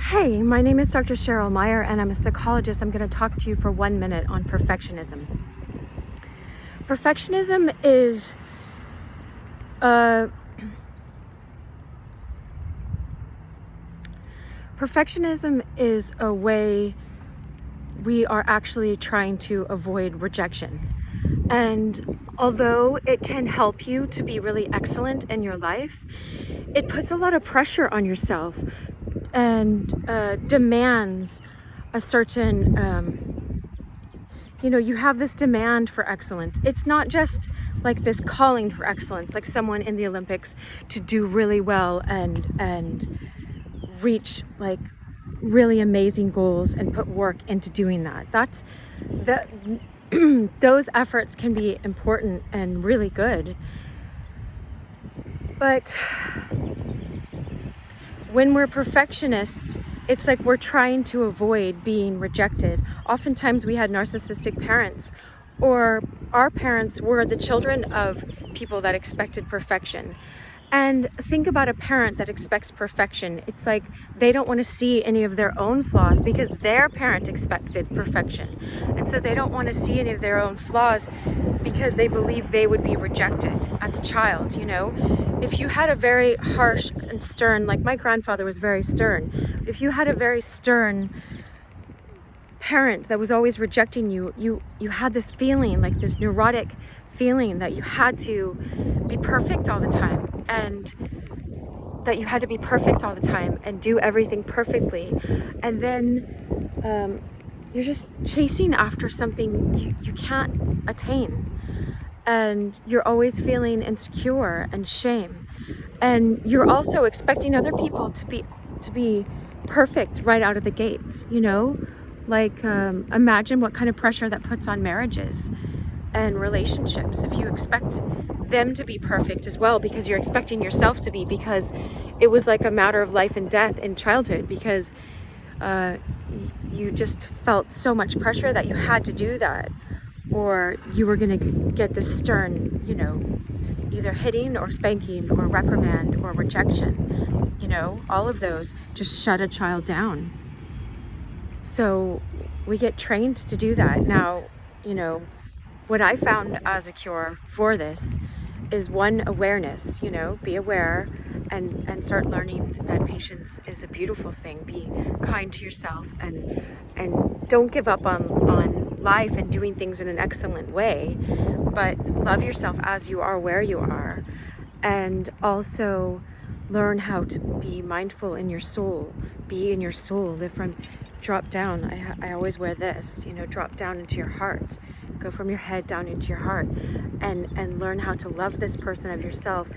Hey, my name is Dr. Cheryl Meyer, and I'm a psychologist. I'm going to talk to you for 1 minute on perfectionism. Perfectionism is uh, perfectionism is a way we are actually trying to avoid rejection. And although it can help you to be really excellent in your life, it puts a lot of pressure on yourself and demands a certain you have this demand for excellence. It's not just like this calling for excellence, like someone in the Olympics to do really well and reach like really amazing goals and put work into doing that. That's that those efforts can be important and really good. But when we're perfectionists, it's like we're trying to avoid being rejected. Oftentimes we had narcissistic parents, or our parents were the children of people that expected perfection. And think about a parent that expects perfection. It's like they don't want to see any of their own flaws because their parent expected perfection. And so they don't want to see any of their own flaws because they believe they would be rejected as a child, If you had a very harsh and stern, like my grandfather was very stern, if you had a very stern parent that was always rejecting you, you had this feeling, like this neurotic feeling that you had to be perfect all the time, and do everything perfectly. And then you're just chasing after something you can't attain. And you're always feeling insecure and shame. And you're also expecting other people to be perfect right out of the gates, Like imagine what kind of pressure that puts on marriages and relationships if you expect them to be perfect as well, because you're expecting yourself to be, because it was like a matter of life and death in childhood, because you just felt so much pressure that you had to do that, or you were going to get this stern, either hitting or spanking or reprimand or rejection. All of those just shut a child down. So we get trained to do that. Now, what I found as a cure for this is one, awareness, be aware and start learning that patience is a beautiful thing. Be kind to yourself and don't give up on life and doing things in an excellent way, but love yourself as you are, where you are. And also learn how to be mindful in your soul, be in your soul, live from drop down. I always wear this, drop down into your heart, go from your head down into your heart, and learn how to love this person of yourself.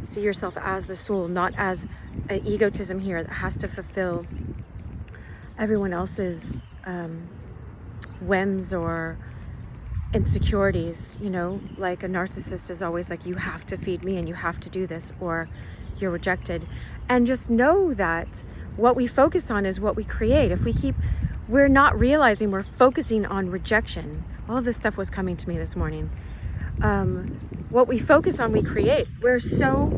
See yourself as the soul, not as an egotism here that has to fulfill everyone else's whims or insecurities. Like a narcissist is always like, you have to feed me and you have to do this or you're rejected. And just know that what we focus on is what we create. If we're not realizing we're focusing on rejection. All of this stuff was coming to me this morning. What we focus on, we create. We're so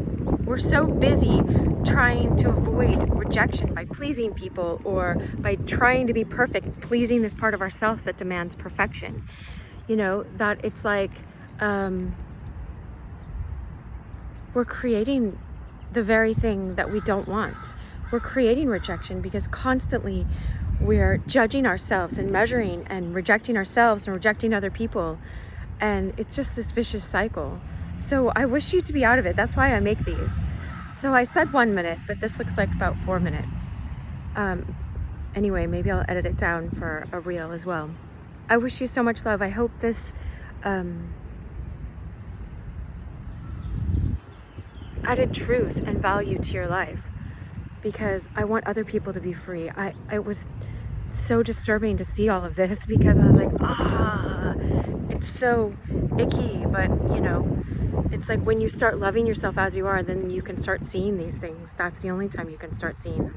busy trying to avoid rejection by pleasing people, or by trying to be perfect, pleasing this part of ourselves that demands perfection. That it's like we're creating the very thing that we don't want. We're creating rejection because constantly we're judging ourselves and measuring and rejecting ourselves and rejecting other people. And it's just this vicious cycle. So I wish you to be out of it. That's why I make these. So I said 1 minute, but this looks like about 4 minutes. Anyway, maybe I'll edit it down for a reel as well. I wish you so much love. I hope this added truth and value to your life, because I want other people to be free. It was so disturbing to see all of this, because I was like, it's so icky. But it's like when you start loving yourself as you are, then you can start seeing these things. That's the only time you can start seeing them.